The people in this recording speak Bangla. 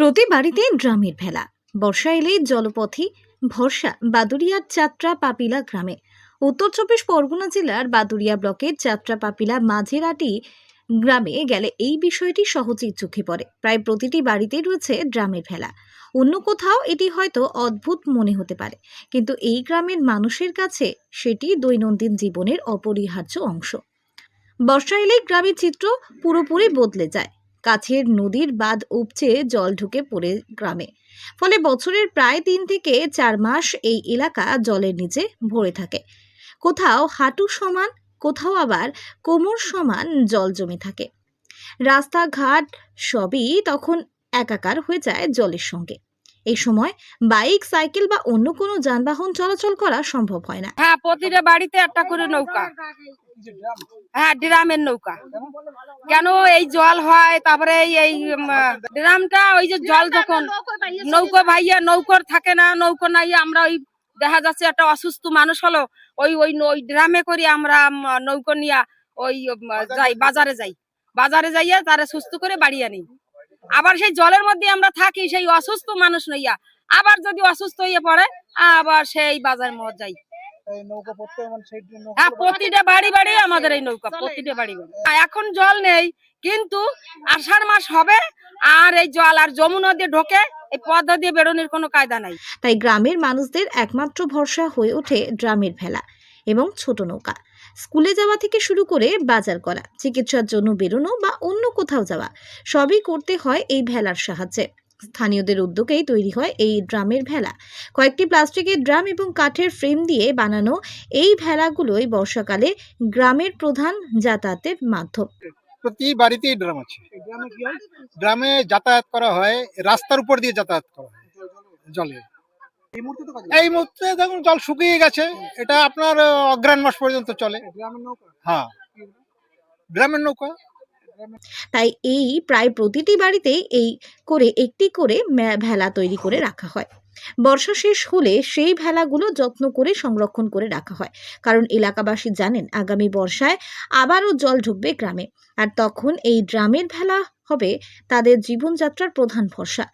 প্রতি বাড়িতে ড্রামের ভেলা। বর্ষা এলেই জলপথে ভরসা বাদুড়িয়ার যাত্রা পাপিলা গ্রামে। উত্তর চব্বিশ পরগনা জেলার বাদুড়িয়া ব্লকের যাত্রা পাপিলা মাঝেরাটি গ্রামে গেলে এই বিষয়টি সহজেই চোখে পড়ে। প্রায় প্রতিটি বাড়িতে রয়েছে ড্রামের ভেলা। অন্য কোথাও এটি হয়তো অদ্ভুত মনে হতে পারে, কিন্তু এই গ্রামের মানুষের কাছে সেটি দৈনন্দিন জীবনের অপরিহার্য অংশ। বর্ষা এলেই গ্রামের চিত্র পুরোপুরি বদলে যায়। কাছের নদীর বাঁধ উপচে জল ঢুকে পড়ে গ্রামে, ফলে বছরের প্রায় 3 থেকে 4 মাস এই এলাকা জলের নিচে ভরে থাকে। কোথাও হাঁটু সমান, কোথাও আবার কোমর সমান জল জমে থাকে। রাস্তাঘাট সবই তখন একাকার হয়ে যায় জলের সঙ্গে। এই সময় বাইক, সাইকেল বা অন্য কোনো যানবাহন চলাচল করা সম্ভব হয় না। হ্যাঁ, প্রতিটা বাড়িতে একটা করে নৌকা। হ্যাঁ, ড্রামের নৌকা। কেন এই জল হয়, তারপরে এই ড্রামটা ওই যে জল যখন নৌকো ভাইয়া নৌকর থাকে না, নৌকো নাই, আমরা ওই দেখা যাচ্ছে একটা অসুস্থ মানুষ হলো, ওই ওই ওই ড্রামে করে আমরা নৌকো নিয়ে ওই যাই বাজারে যাইয়া তারা সুস্থ করে বাড়ি আনি। আবার সেই জলের মধ্যে আমরা থাকি, সেই অসুস্থ মানুষ নইয়া আবার যদি অসুস্থ হয়ে পড়ে আবার সেই বাজার মধ্যে যাই। হ্যাঁ, প্রতিটা বাড়ি বাড়ি আমাদের এই নৌকা, প্রতিটা বাড়ি বাড়ি। এখন জল নেই, কিন্তু আষাঢ় মাস হবে আর এই জল আর যমুনা দিয়ে ঢোকে, এই পদ্মা দিয়ে বেরোনোর কোনো কায়দা নাই। তাই গ্রামের মানুষদের একমাত্র ভরসা হয়ে ওঠে ড্রামের ভেলা এবং ছোট নৌকা। স্কুলে যাওয়া থেকে শুরু করে বাজার করা, চিকিৎসার জন্য বেরোনো বা অন্য কোথাও যাওয়া, সবই করতে হয় এই ভেলার সাহায্যে। স্থানীয়দের উদ্যোগেই তৈরি হয় এই ড্রামের ভেলা। কয়েকটি প্লাস্টিকের ড্রাম এবং কাঠের ফ্রেম দিয়ে বানানো এই ভেলাগুলোই বর্ষাকালে গ্রামের প্রধান যাতায়াতের মাধ্যম। প্রতি বাড়িতেই ড্রাম আছে। ড্রামে যাতায়াত করা হয়, রাস্তার উপর দিয়ে যাতায়াত করা হয় জলে। এই মুহূর্তে দেখুন জল শুকিয়ে গেছে, এটা আপনার অগ্রহায়ণ মাস পর্যন্ত চলে। হ্যাঁ, গ্রামের নৌকা। তাই এই প্রায় প্রতিটি বাড়িতেই এই করে একটি করে ভেলা তৈরি করে রাখা হয়। বর্ষা শেষ হলে সেই ভেলাগুলো যত্ন করে সংরক্ষণ করে রাখা হয়, কারণ এলাকাবাসী জানেন আগামী বর্ষায় আবারও জল ঢুকবে গ্রামে, আর তখন এই ড্রামের ভেলা হবে তাদের জীবনযাত্রার প্রধান ভরসা।